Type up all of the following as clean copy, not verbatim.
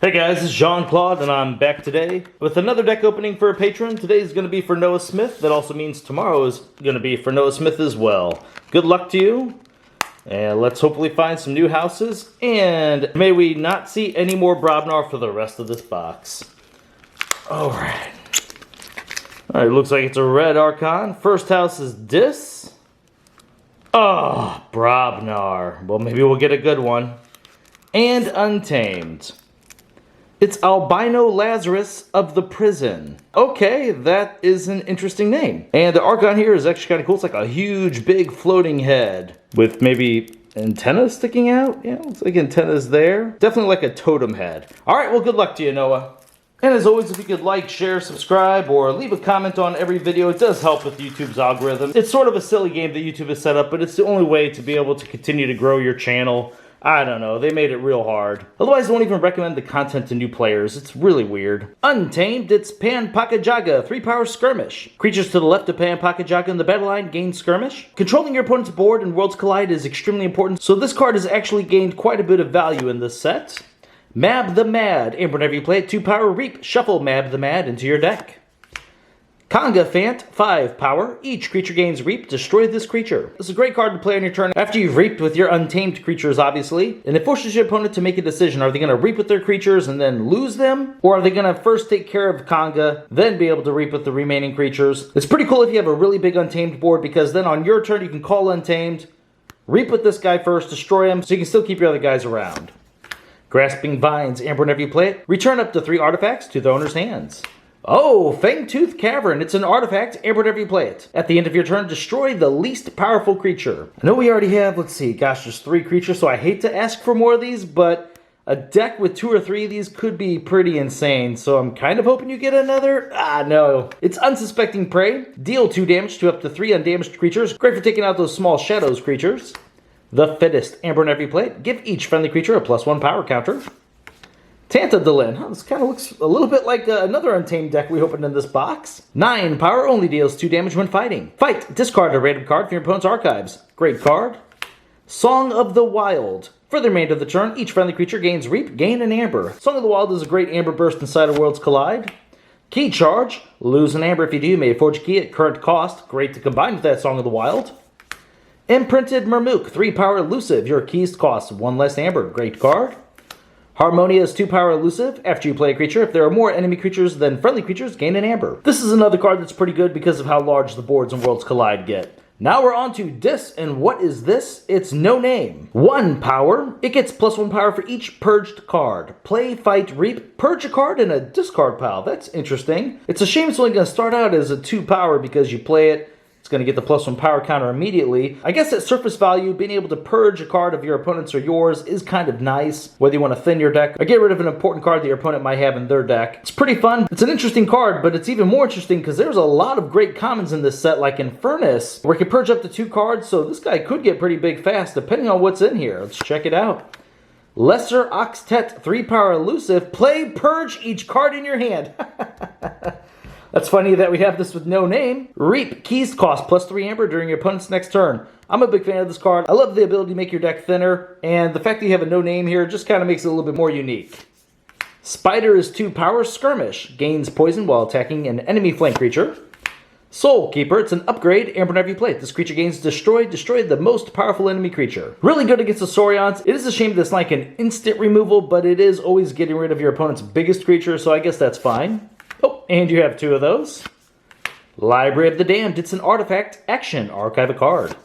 Hey guys, it's Jean-Claude, and I'm back today with another deck opening for a patron. Today is going to be for Noah Smith. That also means tomorrow is going to be for Noah Smith as well. Good luck to you, and let's hopefully find some new houses, and may we not see any more Brobnar for the rest of this box. Alright. Alright, looks like it's a red Archon. First house is Dis. Oh, Brobnar. Well, maybe we'll get a good one. And Untamed. It's Albino Lazarus of the Prison. Okay, that is an interesting name. And the Archon here is actually kind of cool. It's like a huge, big floating head with maybe antennas sticking out. Yeah, looks like antennas there. Definitely like a totem head. All right, well, good luck to you, Noah. And as always, if you could like, share, subscribe, or leave a comment on every video, it does help with YouTube's algorithm. It's sort of a silly game that YouTube has set up, but it's the only way to be able to continue to grow your channel. I don't know, they made it real hard. Otherwise, I won't even recommend the content to new players. It's really weird. Untamed, it's Pan Pakajaga, 3-power skirmish. Creatures to the left of Pan Pakajaga in the battle line gain skirmish. Controlling your opponent's board in Worlds Collide is extremely important, so this card has actually gained quite a bit of value in this set. Mab the Mad, and whenever you play it, 2-power Reap, shuffle Mab the Mad into your deck. Conga Fant, 5 power. Each creature gains Reap. Destroy this creature. This is a great card to play on your turn after you've reaped with your untamed creatures, obviously. And it forces your opponent to make a decision. Are they going to reap with their creatures and then lose them? Or are they going to first take care of Conga, then be able to reap with the remaining creatures? It's pretty cool if you have a really big untamed board, because then on your turn you can call Untamed, reap with this guy first, destroy him, so you can still keep your other guys around. Grasping Vines, and whenever you play it, return up to 3 artifacts to the owner's hands. Oh, Fangtooth Cavern. It's an artifact, and whenever you play it. At the end of your turn, destroy the least powerful creature. I know we already have, let's see, gosh, there's 3 creatures, so I hate to ask for more of these, but a deck with 2 or 3 of these could be pretty insane, so I'm kind of hoping you get another. No. It's Unsuspecting Prey. Deal 2 damage to up to 3 undamaged creatures. Great for taking out those small shadows creatures. The Fittest. And whenever you play it, give each friendly creature a +1 power counter. Tantadolin. This kind of looks a little bit like another Untamed deck we opened in this box. 9 power, only deals 2 damage when fighting. Fight. Discard a random card from your opponent's archives. Great card. Song of the Wild. For the remainder of the turn, each friendly creature gains Reap, gain an Amber. Song of the Wild is a great Amber burst inside of Worlds Collide. Key Charge. Lose an Amber if you do. You may forge a key at current cost. Great to combine with that Song of the Wild. Imprinted Mermook. 3 power elusive. Your keys cost 1 less Amber. Great card. Harmonia is 2 power elusive. After you play a creature, if there are more enemy creatures than friendly creatures, gain an Amber. This is another card that's pretty good because of how large the boards in Worlds Collide get. Now we're on to Dis, and what is this? It's No Name. 1 power. It gets +1 power for each purged card. Play, fight, reap, purge a card in a discard pile. That's interesting. It's a shame it's only going to start out as a 2 power because you play it, it's going to get the +1 power counter immediately. I guess at surface value, being able to purge a card of your opponent's or yours is kind of nice, whether you want to thin your deck or get rid of an important card that your opponent might have in their deck. It's pretty fun. It's an interesting card, but it's even more interesting because there's a lot of great commons in this set, like Infernus, where you can purge up to 2 cards, so this guy could get pretty big fast, depending on what's in here. Let's check it out. Lesser Oxtet, 3 power elusive. Play, purge each card in your hand. That's funny that we have this with No Name. Reap. Keys cost +3 Amber during your opponent's next turn. I'm a big fan of this card. I love the ability to make your deck thinner, and the fact that you have a No Name here just kind of makes it a little bit more unique. Spider is 2 power skirmish. Gains poison while attacking an enemy flank creature. Soul Keeper. It's an upgrade, and whenever you play it, this creature gains Destroy. Destroy the most powerful enemy creature. Really good against the Saurians. It is a shame that it's like an instant removal, but it is always getting rid of your opponent's biggest creature, so I guess that's fine. Oh, and you have 2 of those. Library of the Damned. It's an artifact. Action. Archive a card.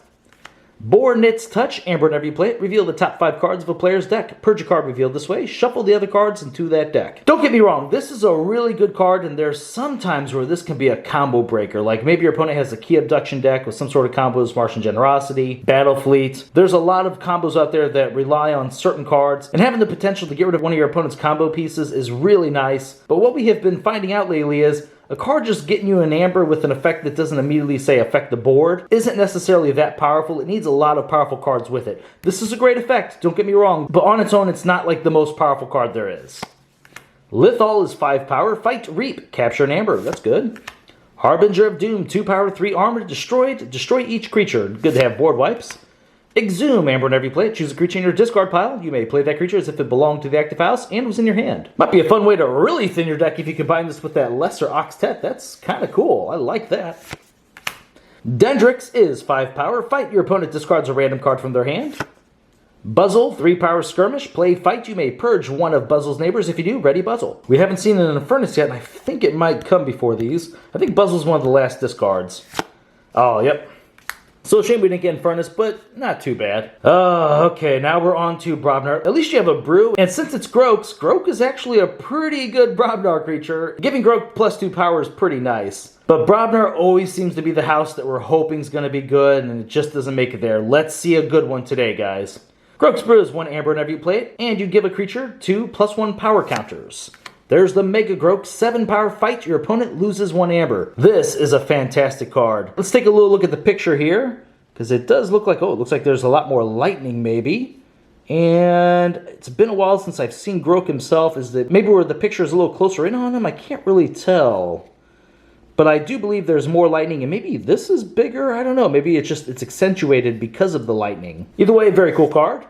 Boar Knit's Touch. And whenever you play it, reveal the top 5 cards of a player's deck. Purge a card revealed this way. Shuffle the other cards into that deck. Don't get me wrong. This is a really good card, and there's some times where this can be a combo breaker. Like maybe your opponent has a Key Abduction deck with some sort of combos, Martian Generosity, Battle Fleet. There's a lot of combos out there that rely on certain cards, and having the potential to get rid of one of your opponent's combo pieces is really nice. But what we have been finding out lately is a card just getting you an Amber with an effect that doesn't immediately, say, affect the board isn't necessarily that powerful. It needs a lot of powerful cards with it. This is a great effect, don't get me wrong, but on its own, it's not like the most powerful card there is. Lithal is 5 power. Fight, reap, capture an Amber. That's good. Harbinger of Doom, 2 power, 3 armor, destroyed. Destroy each creature. Good to have board wipes. Exhume. Amber, whenever you play it, choose a creature in your discard pile. You may play that creature as if it belonged to the active house and was in your hand. Might be a fun way to really thin your deck if you combine this with that lesser Octet. That's kind of cool. I like that. Dendrix is 5 power. Fight. Your opponent discards a random card from their hand. Buzzle, 3 power skirmish. Play fight. You may purge one of Buzzle's neighbors. If you do, ready Buzzle. We haven't seen an Infernus yet, and I think it might come before these. I think Buzzle's one of the last discards. Oh, yep. So a shame we didn't get Infernus, but not too bad. Okay, now we're on to Brobnar. At least you have a Brew, and since it's Grok is actually a pretty good Brobnar creature. Giving Grok +2 power is pretty nice. But Brobnar always seems to be the house that we're hoping is going to be good, and it just doesn't make it there. Let's see a good one today, guys. Grok's Brew is 1 amber whenever you play it, and you give a creature 2 +1 power counters. There's the Mega Grok, 7 power fight. Your opponent loses 1 amber. This is a fantastic card. Let's take a little look at the picture here, because it does look like, oh, it looks like there's a lot more lightning maybe. And it's been a while since I've seen Grok himself. Is that maybe where the picture is a little closer in on him? I can't really tell. But I do believe there's more lightning, and maybe this is bigger? I don't know. Maybe it's accentuated because of the lightning. Either way, very cool card.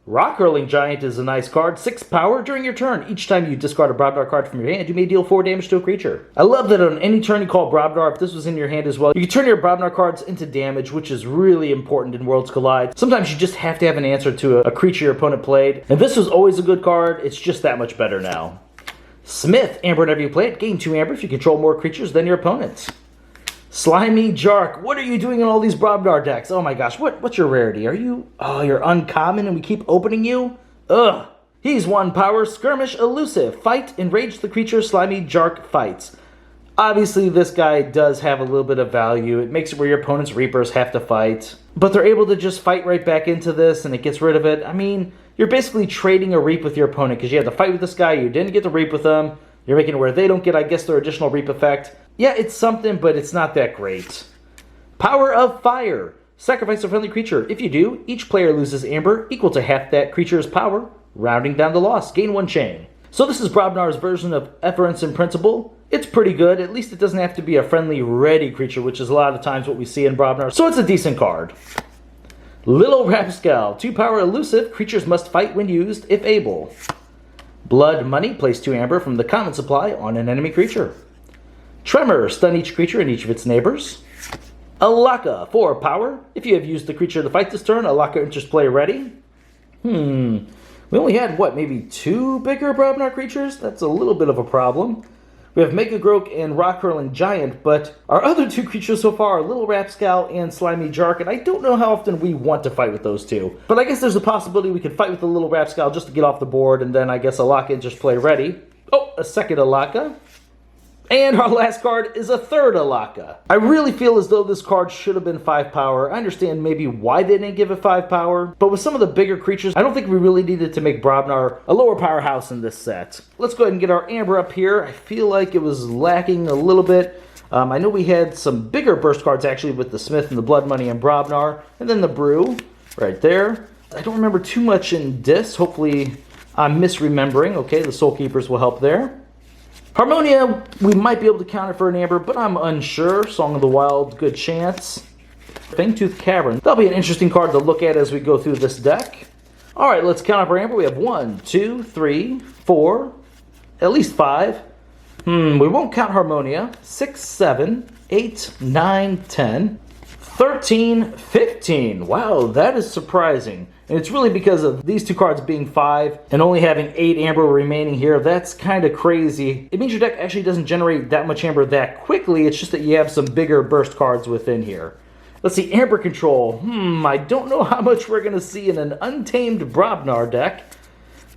Rock Hurling Giant is a nice card. 6 power. During your turn, each time you discard a Brobnar card from your hand, you may deal 4 damage to a creature. I love that on any turn you call Brobnar, if this was in your hand as well, you can turn your Brobnar cards into damage, which is really important in Worlds Collide. Sometimes you just have to have an answer to a creature your opponent played, and this was always a good card. It's just that much better now. Smith, amber whenever you play it, gain 2 amber if you control more creatures than your opponent. Slimy Jark, what are you doing in all these Brobnar decks? Oh my gosh, what's your rarity? Are you, oh, you're uncommon and we keep opening you? Ugh. He's 1 power, skirmish, elusive, fight, enrage the creature, Slimy Jark fights. Obviously this guy does have a little bit of value. It makes it where your opponent's Reapers have to fight. But they're able to just fight right back into this and it gets rid of it. I mean, you're basically trading a Reap with your opponent because you had to fight with this guy, you didn't get to Reap with them. You're making it where they don't get, I guess, their additional Reap effect. Yeah, it's something, but it's not that great. Power of Fire. Sacrifice a friendly creature. If you do, each player loses amber equal to half that creature's power, rounding down the loss. Gain 1 chain. So this is Brobnar's version of Efference in Principle. It's pretty good. At least it doesn't have to be a friendly ready creature, which is a lot of times what we see in Brobnar. So it's a decent card. Little Rapscal. 2 power elusive. Creatures must fight when used, if able. Blood Money. Place 2 amber from the common supply on an enemy creature. Tremor. Stun each creature and each of its neighbors. Alaka. 4 power. If you have used the creature to fight this turn, Alaka enters play ready. We only had, what, maybe 2 bigger Brobnar creatures? That's a little bit of a problem. We have Mega Grok and Rock Hurling Giant, but our other 2 creatures so far are Little Rapscal and Slimy Jark, and I don't know how often we want to fight with those 2. But I guess there's a possibility we could fight with the Little Rapscal just to get off the board, and then I guess Alaka enters play ready. Oh, a second Alaka. And our last card is a 3rd Alaka. I really feel as though this card should have been 5 power. I understand maybe why they didn't give it 5 power, but with some of the bigger creatures, I don't think we really needed to make Brobnar a lower powerhouse in this set. Let's go ahead and get our amber up here. I feel like it was lacking a little bit. I know we had some bigger burst cards actually with the Smith and the Blood Money and Brobnar, and then the Brew right there. I don't remember too much in Dis. Hopefully I'm misremembering. Okay, the Soul Keepers will help there. Harmonia, we might be able to counter for an amber, but I'm unsure. Song of the Wild, good chance. Fangtooth Cavern. That'll be an interesting card to look at as we go through this deck. Alright, let's count up our amber. We have 1, 2, 3, 4, at least 5. We won't count Harmonia. 6, 7, 8, 9, 10, 13, 15. Wow, that is surprising. And it's really because of these 2 cards being 5 and only having 8 amber remaining here. That's kind of crazy. It means your deck actually doesn't generate that much amber that quickly. It's just that you have some bigger burst cards within here. Let's see, amber control. I don't know how much we're going to see in an Untamed Brobnar deck.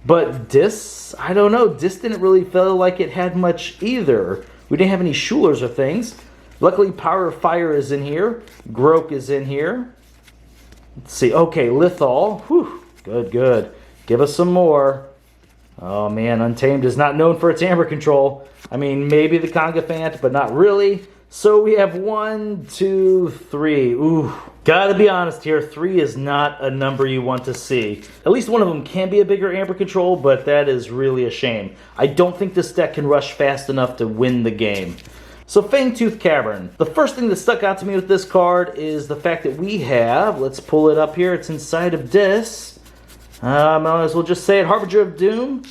But Dis, I don't know. Dis didn't really feel like it had much either. We didn't have any Schulers or things. Luckily, Power of Fire is in here. Grok is in here. Let's see. Okay, Lithal. Whew. Good, good. Give us some more. Oh, man. Untamed is not known for its amber control. I mean, maybe the Kongafant, but not really. So we have 1, 2, 3. Ooh. Gotta be honest here. 3 is not a number you want to see. At least one of them can be a bigger amber control, but that is really a shame. I don't think this deck can rush fast enough to win the game. So Fangtooth Cavern. The first thing that stuck out to me with this card is the fact that we have, let's pull it up here, it's inside of this. I might as well just say it, Harbinger of Doom.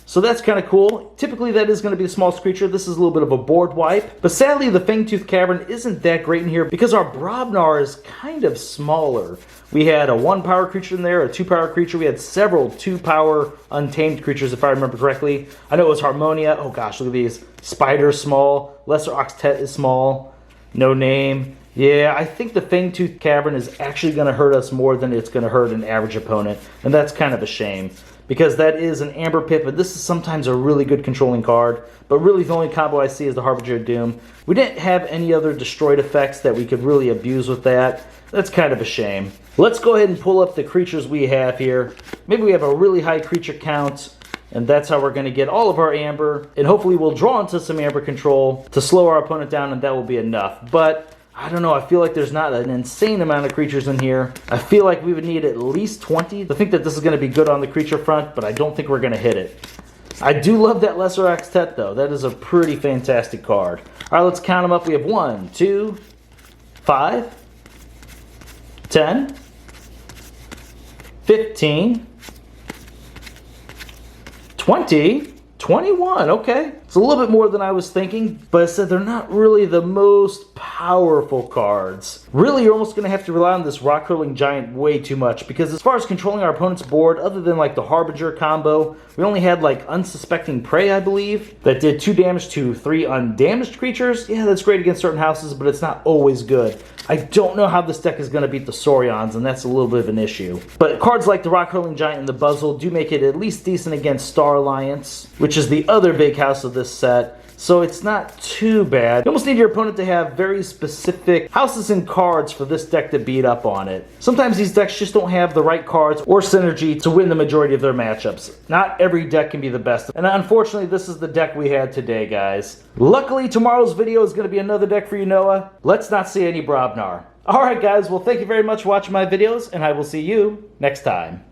So that's kind of cool. Typically that is going to be the smallest creature. This is a little bit of a board wipe. But sadly the Fangtooth Cavern isn't that great in here because our Brobnar is kind of smaller. We had a 1-power creature in there, a 2-power creature. We had several 2-power untamed creatures if I remember correctly. I know it was Harmonia. Oh gosh, look at these. Spider's small. Lesser Octet is small. No name. Yeah, I think the Fangtooth Cavern is actually going to hurt us more than it's going to hurt an average opponent. And that's kind of a shame. Because that is an Amber Pit, but this is sometimes a really good controlling card. But really the only combo I see is the Harbinger of Doom. We didn't have any other destroyed effects that we could really abuse with that. That's kind of a shame. Let's go ahead and pull up the creatures we have here. Maybe we have a really high creature count, and that's how we're going to get all of our Amber. And hopefully we'll draw into some Amber control to slow our opponent down, and that will be enough. But I don't know, I feel like there's not an insane amount of creatures in here. I feel like we would need at least 20. I think that this is going to be good on the creature front, but I don't think we're going to hit it. I do love that Lesser Octet though. That is a pretty fantastic card. Alright, let's count them up. We have 1, 2, 5, 10, 15, 20, 21, okay. It's a little bit more than I was thinking, but I said they're not really the most powerful cards. Really, you're almost going to have to rely on this Rock Hurling Giant way too much, because as far as controlling our opponent's board, other than like the Harbinger combo, we only had like Unsuspecting Prey, I believe, that did 2 damage to 3 undamaged creatures. Yeah, that's great against certain houses, but it's not always good. I don't know how this deck is going to beat the Saurians, and that's a little bit of an issue. But cards like the Rock Hurling Giant and the Buzzle do make it at least decent against Star Alliance, which is the other big house of this set. So it's not too bad. You almost need your opponent to have very specific houses and cards for this deck to beat up on it. Sometimes these decks just don't have the right cards or synergy to win the majority of their matchups. Not every deck can be the best. And unfortunately, this is the deck we had today, guys. Luckily, tomorrow's video is going to be another deck for you, Noah. Let's not see any Brobnar. Alright guys, well thank you very much for watching my videos, and I will see you next time.